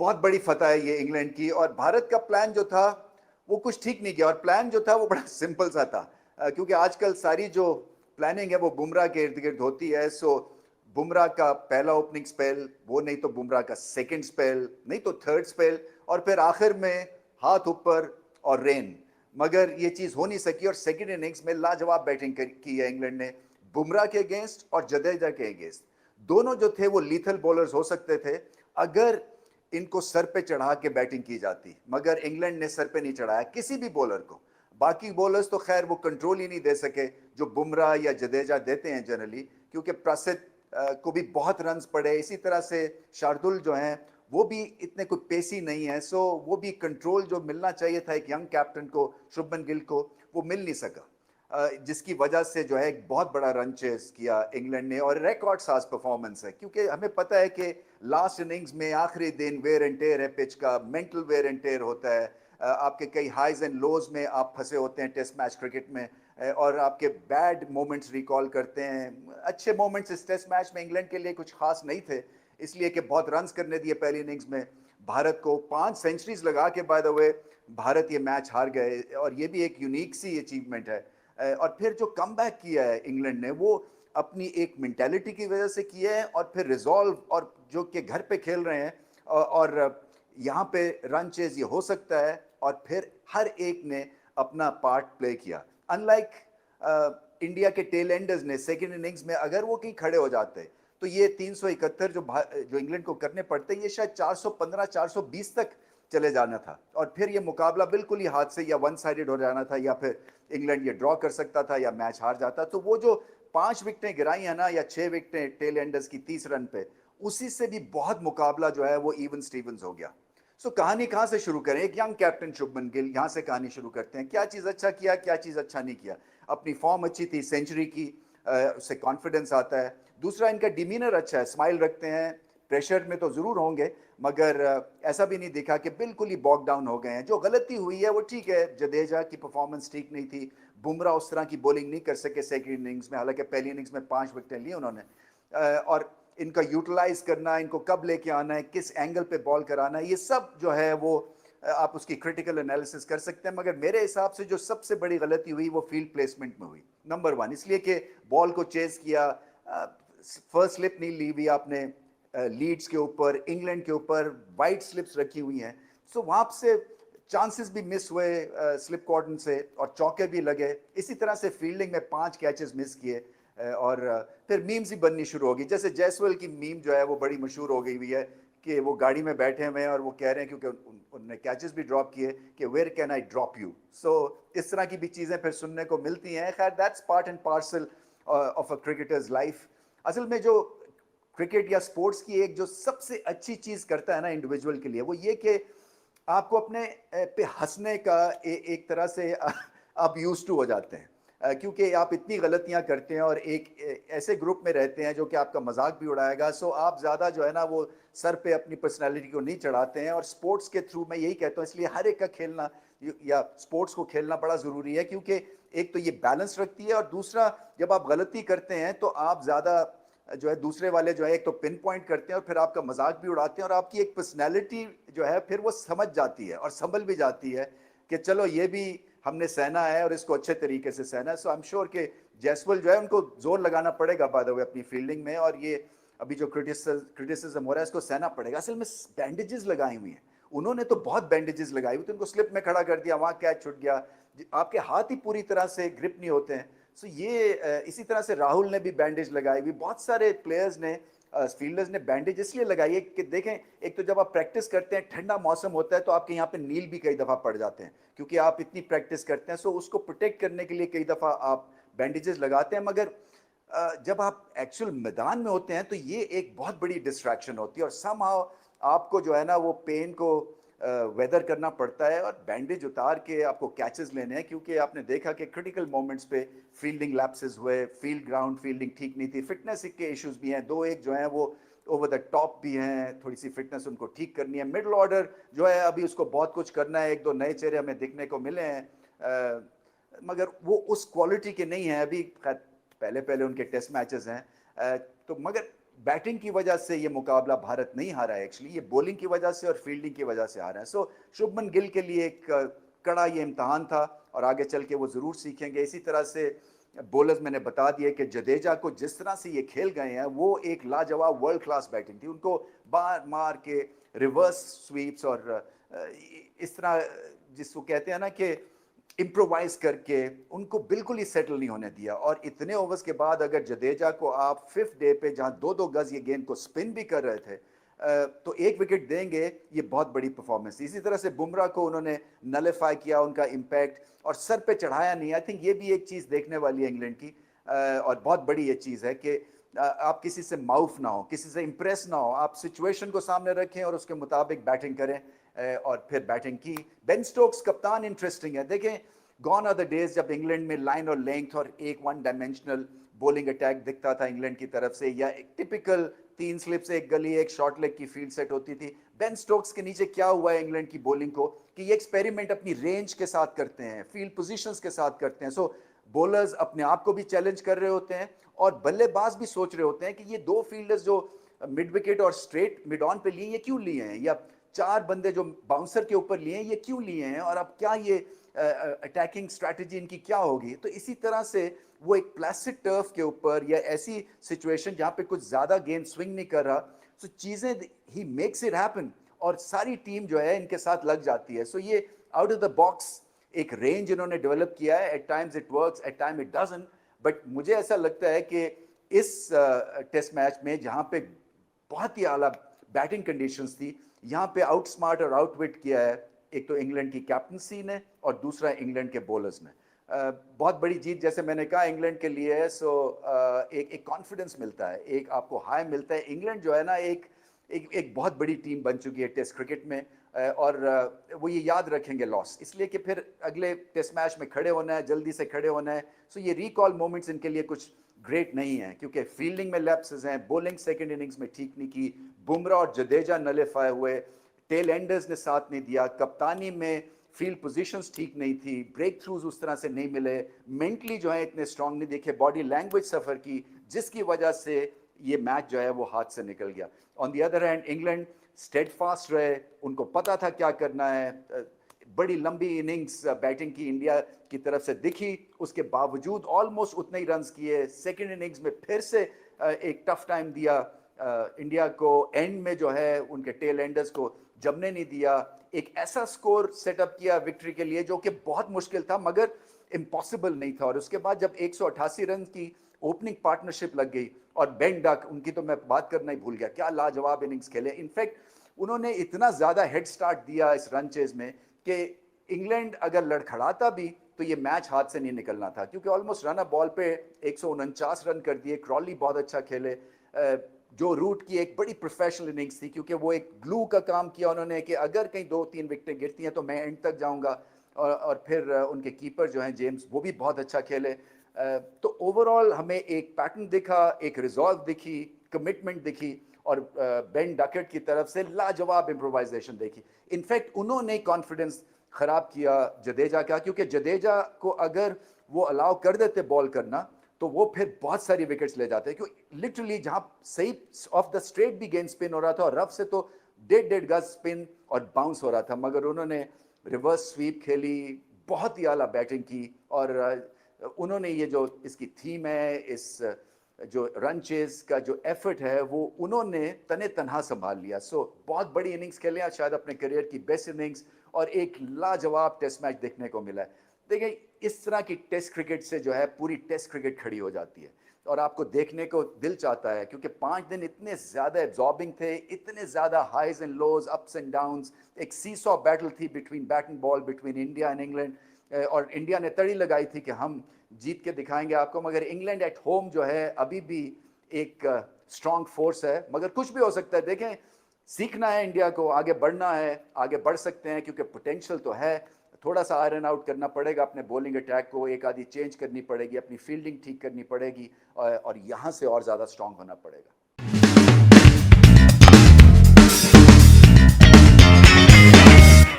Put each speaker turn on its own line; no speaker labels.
बहुत बड़ी फतह है ये इंग्लैंड की। और भारत का प्लान जो था वो कुछ ठीक नहीं किया, और प्लान जो था वो बड़ा सिंपल सा था। क्योंकि आजकल सारी जो प्लानिंग है वो बुमराह के इर्द गिर्द होती है। सो बुमराह का पहला ओपनिंग स्पेल, वो नहीं तो बुमराह का सेकंड स्पेल, नहीं तो थर्ड स्पेल, और फिर आखिर में हाथ ऊपर और रेन। मगर ये चीज हो नहीं सकी, और सेकंड इनिंग्स में लाजवाब बैटिंग की है इंग्लैंड ने, बुमराह के अगेंस्ट और जडेजा के अगेंस्ट। दोनों जो थे वो लीथल बॉलर्स हो सकते थे अगर इनको सर पे चढ़ा के बैटिंग की जाती, मगर इंग्लैंड ने सर पे नहीं चढ़ाया किसी भी बॉलर को। बाकी बॉलर्स तो खैर वो कंट्रोल ही नहीं दे सके जो बुमराह या जडेजा देते हैं जनरली, क्योंकि प्रसिद्ध को भी बहुत रन्स पड़े। इसी तरह से शार्दुल जो हैं वो भी इतने कोई पेसी नहीं है। सो वो भी कंट्रोल जो मिलना चाहिए था एक यंग कैप्टन को, शुभमन गिल को, वो मिल नहीं सका। जिसकी वजह से जो है एक बहुत बड़ा रन चेस किया इंग्लैंड ने, और रिकॉर्ड साज परफॉर्मेंस है। क्योंकि हमें पता है कि लास्ट इनिंग्स में आखिरी दिन वेयर एंड टेयर है पिच का, मेंटल वेयर एंड टेयर होता है। आपके कई हाइज एंड लोज में आप फंसे होते हैं टेस्ट मैच क्रिकेट में, और आपके बैड मोमेंट्स रिकॉल करते हैं। अच्छे मोमेंट्स इस टेस्ट मैच में इंग्लैंड के लिए कुछ खास नहीं थे, इसलिए कि बहुत रन्स करने दिए पहली इनिंग्स में भारत को, 5 सेंचुरीज लगा के बाय द वे भारत ये मैच हार गए, और ये भी एक यूनिक सी अचीवमेंट है। और फिर जो कमबैक किया है इंग्लैंड ने वो अपनी एक मेंटालिटी की वजह से किया है, और फिर रिजॉल्व, और जो कि घर पे खेल रहे हैं, और यहाँ पे रन चेज ये हो सकता है, और फिर हर एक ने अपना पार्ट प्ले किया। अनलाइक इंडिया के टेल एंडर्स ने सेकेंड इनिंग्स में अगर वो कहीं खड़े हो जाते तो ये 371 जो इंग्लैंड को करने पड़ते, ये शायद 415 420 तक चले जाना था, और फिर ये मुकाबला बिल्कुल ही हाथ से या वन साइडेड हो जाना था, या फिर इंग्लैंड ये ड्रॉ कर सकता था या मैच हार जाता। तो वो जो 5 विकेटें गिराई है ना, या 6 विकेटें टेल एंडर्स की 30 रन पे, उसी से भी बहुत मुकाबला जो है वो इवन स्टीवंस हो गया। सो कहानी कहां से शुरू करें? एक यंग कैप्टन शुभमन गिल, यहां से कहानी शुरू करते हैं। क्या चीज अच्छा किया, क्या चीज अच्छा नहीं किया? अपनी फॉर्म अच्छी थी, सेंचुरी की, उससे कॉन्फिडेंस आता है। दूसरा, इनका डिमीनर अच्छा है, स्माइल रखते हैं। प्रेशर में तो जरूर होंगे, मगर ऐसा भी नहीं दिखा कि बिल्कुल ही बॉक डाउन हो गए हैं। जो गलती हुई है वो ठीक है, जडेजा की परफॉर्मेंस ठीक नहीं थी, बुमराह उस तरह की बॉलिंग नहीं कर सके सेकंड इनिंग्स में, हालांकि पहली इनिंग्स में 5 विकेटें ली उन्होंने। और इनका यूटिलाइज करना, इनको कब लेके आना है, किस एंगल पे बॉल कराना है, ये सब जो है वो आप उसकी क्रिटिकल एनालिसिस कर सकते हैं। मगर मेरे हिसाब से जो सबसे बड़ी गलती हुई वो फील्ड प्लेसमेंट में हुई, नंबर वन। इसलिए कि बॉल को चेज किया, फर्स्ट स्लिप नहीं ली हुई आपने लीड्स के ऊपर, इंग्लैंड के ऊपर वाइट स्लिप्स रखी हुई हैं। सो वहां से चांसेस भी मिस हुए स्लिप कॉर्डन से, और चौके भी लगे। इसी तरह से फील्डिंग में 5 कैचेस मिस किए, और फिर मीम्स ही बननी शुरू होगी। जैसे जयसवाल की मीम जो है वो बड़ी मशहूर हो गई हुई है कि वो गाड़ी में बैठे हुए हैं और वो कह रहे हैं, क्योंकि उन्होंने कैचेस भी ड्रॉप किए, कि where can I drop you. So इस तरह की भी चीज़ें फिर सुनने को मिलती हैं। खैर, that's part and parcel of a cricketers life. असल में जो क्रिकेट या स्पोर्ट्स की एक जो सबसे अच्छी चीज़ करता है ना इंडिविजुअल के लिए, वो ये कि आपको अपने पे हंसने का एक तरह से आप यूज टू हो जाते हैं। क्योंकि आप इतनी गलतियां करते हैं और एक ऐसे ग्रुप में रहते हैं जो कि आपका मजाक भी उड़ाएगा। सो आप ज़्यादा जो है ना वो सर पे अपनी पर्सनालिटी को नहीं चढ़ाते हैं। और स्पोर्ट्स के थ्रू मैं यही कहता हूँ, इसलिए हर एक का खेलना या स्पोर्ट्स को खेलना बड़ा ज़रूरी है, क्योंकि एक तो ये बैलेंस रखती है, और दूसरा जब आप गलती करते हैं तो आप ज़्यादा जो है दूसरे वाले जो है एक तो पिन पॉइंट करते हैं, और फिर आपका मजाक भी उड़ाते हैं, और आपकी एक पर्सनैलिटी जो है फिर वो समझ जाती है और संभल भी जाती है कि चलो ये भी हमने सहना है और इसको अच्छे तरीके से सहना है। सो आई एम श्योर कि जयसवाल जो है उनको जोर लगाना पड़ेगा बाय द वे अपनी फील्डिंग में, और ये अभी जो क्रिटिसिज्म हो रहा है इसको सहना पड़ेगा। असल में बैंडेजेस लगाई हुई हैं उन्होंने, तो बहुत बैंडेजेस लगाई हुई थी, उनको स्लिप में खड़ा कर दिया, वहां कैच छूट गया, आपके हाथ ही पूरी तरह से ग्रिप नहीं होते हैं। सो ये इसी तरह से राहुल ने भी बैंडेज लगाई हुई, बहुत सारे प्लेयर्स ने, फील्डर्स ने बैंडेज इसलिए लगाई है कि देखें, एक तो जब आप प्रैक्टिस करते हैं, ठंडा मौसम होता है, तो आपके यहाँ पे नील भी कई दफ़ा पड़ जाते हैं, क्योंकि आप इतनी प्रैक्टिस करते हैं। सो उसको प्रोटेक्ट करने के लिए कई दफ़ा आप बैंडेजेस लगाते हैं। मगर जब आप एक्चुअल मैदान में होते हैं तो ये एक बहुत बड़ी डिस्ट्रैक्शन होती है, और समहाउ आपको जो है ना वो पेन को वेदर करना पड़ता है, और बैंडेज उतार के आपको कैचेस लेने हैं। क्योंकि आपने देखा कि क्रिटिकल मोमेंट्स पे फील्डिंग लैप्सेस हुए, फील्ड ग्राउंड फील्डिंग ठीक नहीं थी, फिटनेस के इश्यूज भी हैं, दो एक जो हैं वो ओवर द टॉप भी हैं, थोड़ी सी फिटनेस उनको ठीक करनी है। मिडल ऑर्डर जो है अभी उसको बहुत कुछ करना है, एक दो नए चेहरे हमें दिखने को मिले हैं, मगर वो उस क्वालिटी के नहीं हैं अभी। पहले पहले उनके टेस्ट मैचेस हैं, तो मगर बैटिंग की वजह से ये मुकाबला भारत नहीं हारा है, एक्चुअली ये बॉलिंग की वजह से और फील्डिंग की वजह से हारा है। सो शुभमन गिल के लिए एक कड़ा ये इम्तहान था और आगे चल के वो ज़रूर सीखेंगे। इसी तरह से बॉलर्स मैंने बता दिया कि जडेजा को जिस तरह से ये खेल गए हैं वो एक लाजवाब वर्ल्ड क्लास बैटिंग थी। उनको बार मार के रिवर्स स्वीप्स और इस तरह जिसको कहते हैं ना कि इम्प्रोवाइज करके उनको बिल्कुल ही सेटल नहीं होने दिया। और इतने ओवर्स के बाद अगर जडेजा को आप 5th डे पे जहां 2-2 गज ये गेंद को स्पिन भी कर रहे थे तो 1 विकेट देंगे, ये बहुत बड़ी परफॉर्मेंस थी। इसी तरह से बुमराह को उन्होंने नलिफाई किया, उनका इम्पैक्ट और सर पे चढ़ाया नहीं। आई थिंक ये भी एक चीज़ देखने वाली है इंग्लैंड की और बहुत बड़ी ये चीज़ है कि आप किसी से माउफ ना हो, किसी से इम्प्रेस ना हो, आप सिचुएशन को सामने रखें और उसके मुताबिक बैटिंग करें और फिर बैटिंग की। बेन स्टोक्स कप्तान इंटरेस्टिंग है। देखें, गॉन आर द डेज जब इंग्लैंड में लाइन और लेंथ और एक वन डायमेंशनल बॉलिंग अटैक दिखता था इंग्लैंड की तरफ से, या एक टिपिकल 3 स्लिप्स, एक गली, एक शॉर्ट लेग की फील्ड सेट होती थी। बेन स्टोक्स के नीचे क्या हुआ है इंग्लैंड की बॉलिंग को कि ये एक्सपेरिमेंट अपनी रेंज के साथ करते हैं, फील्ड पोजीशंस के साथ करते हैं। सो बॉलर्स अपने आप को भी चैलेंज कर रहे होते हैं और बल्लेबाज भी सोच रहे होते हैं कि ये 2 फील्डर्स जो मिड विकेट और स्ट्रेट मिड ऑन पे लिए, ये क्यों लिए हैं, या 4 बंदे जो बाउंसर के ऊपर लिए हैं, ये क्यों लिए हैं, और अब क्या ये अटैकिंग स्ट्रैटेजी इनकी क्या होगी। तो इसी तरह से वो एक प्लास्टिक टर्फ के ऊपर या ऐसी सिचुएशन जहां पे कुछ ज्यादा गेंद स्विंग नहीं कर रहा, सो चीजें ही मेक्स इट हैपन और सारी टीम जो है इनके साथ लग जाती है। सो ये आउट ऑफ द बॉक्स एक रेंज इन्होंने डेवलप किया है। At times it works, at time it doesn't, but मुझे ऐसा लगता है कि इस टेस्ट मैच में जहां पे बहुत ही आला बैटिंग कंडीशंस थी, यहाँ पे आउट स्मार्ट और आउटविट किया है एक तो इंग्लैंड की कैप्टनसी ने और दूसरा इंग्लैंड के बॉलर्स ने। बहुत बड़ी जीत जैसे मैंने कहा इंग्लैंड के लिए है। सो एक कॉन्फिडेंस मिलता है, एक आपको हाई मिलता है। इंग्लैंड जो है ना एक बहुत बड़ी टीम बन चुकी है टेस्ट क्रिकेट में और वो ये याद रखेंगे लॉस, इसलिए कि फिर अगले टेस्ट मैच में खड़े होना है, जल्दी से खड़े होना है। सो ये रिकॉल मोमेंट्स इनके लिए कुछ ग्रेट नहीं है क्योंकि फील्डिंग में लैप्सेस हैं, बॉलिंग सेकंड इनिंग्स में ठीक नहीं की, बुमराह और जडेजा नलिफाए हुए, टेल एंडर्स ने साथ नहीं दिया, कप्तानी में फील्ड पोजीशंस ठीक नहीं थी, ब्रेक थ्रूज उस तरह से नहीं मिले, मेंटली जो है इतने स्ट्रांग नहीं दिखे, बॉडी लैंग्वेज सफ़र की, जिसकी वजह से ये मैच जो है वो हाथ से निकल गया। On the other hand England steadfast रहे, उनको पता था क्या करना है। बड़ी लंबी इनिंग्स बैटिंग की इंडिया की तरफ से दिखी, उसके बावजूद ऑलमोस्ट उतने ही रन्स किए। सेकेंड इनिंग्स में फिर से एक टफ टाइम दिया इंडिया को, एंड में जो है उनके टेल एंडर्स को जमने नहीं दिया। एक ऐसा स्कोर सेटअप किया विक्ट्री के लिए जो कि बहुत मुश्किल था मगर इम्पॉसिबल नहीं था। और उसके बाद जब 188 रन की ओपनिंग पार्टनरशिप लग गई और बेन डक, उनकी तो मैं बात करना ही भूल गया, क्या लाजवाब इनिंग्स खेले। इनफैक्ट उन्होंने इतना ज़्यादा हेड स्टार्ट दिया इस रन चेज में कि इंग्लैंड अगर लड़खड़ाता भी तो ये मैच हाथ से नहीं निकलना था, क्योंकि ऑलमोस्ट रन बॉल पे 149 रन कर दिए। क्रॉली बहुत अच्छा खेले, जो रूट की एक बड़ी प्रोफेशनल इनिंग्स थी क्योंकि वो एक ग्लू का काम किया उन्होंने कि अगर कहीं 2-3 विकेटें गिरती हैं तो मैं एंड तक जाऊंगा। और फिर उनके कीपर जो हैं जेम्स, वो भी बहुत अच्छा खेले। तो ओवरऑल हमें एक पैटर्न दिखा, एक रिजॉल्व दिखी, कमिटमेंट दिखी और बेन डकेट की तरफ से लाजवाब इम्प्रोवाइजेशन देखी। इनफैक्ट उन्होंने कॉन्फिडेंस खराब किया जडेजा का, क्योंकि जडेजा को अगर वो अलाउ कर देते बॉल करना तो वो फिर बहुत सारी विकेट्स ले जाते हैं, क्योंकि लिटरली जहां सही ऑफ द स्ट्रेट भी गेंद स्पिन हो रहा था और रफ से तो 1.5 गज स्पिन और बाउंस हो रहा था, मगर उन्होंने रिवर्स स्वीप खेली, बहुत ही आला बैटिंग की और उन्होंने ये जो इसकी थीम है, इस जो रन चेज का जो एफर्ट है वो उन्होंने तने तनहा संभाल लिया। सो बहुत बड़ी इनिंग्स खेले, शायद अपने करियर की बेस्ट इनिंग्स और एक लाजवाब टेस्ट मैच देखने को मिला है। देखिए इस तरह की टेस्ट क्रिकेट से जो है पूरी टेस्ट क्रिकेट खड़ी हो जाती है और आपको देखने को दिल चाहता है, क्योंकि 5 दिन इतने ज़्यादा एब्जॉर्बिंग थे, इतने ज़्यादा highs and lows, ups and downs, एक सीसॉ बैटल थी between bat and ball, between India and England. और इंडिया ने तड़ी लगाई थी कि हम जीत के दिखाएंगे आपको, मगर इंग्लैंड एट होम जो है अभी भी एक स्ट्रॉन्ग फोर्स है, मगर कुछ भी हो सकता है। देखें, सीखना है इंडिया को, आगे बढ़ना है, आगे बढ़ सकते हैं क्योंकि पोटेंशियल तो है। थोड़ा सा आयरन आउट करना पड़ेगा अपने बॉलिंग अटैक को, एक आधी चेंज करनी पड़ेगी, अपनी फील्डिंग ठीक करनी पड़ेगी और यहाँ से और ज़्यादा स्ट्रांग होना पड़ेगा।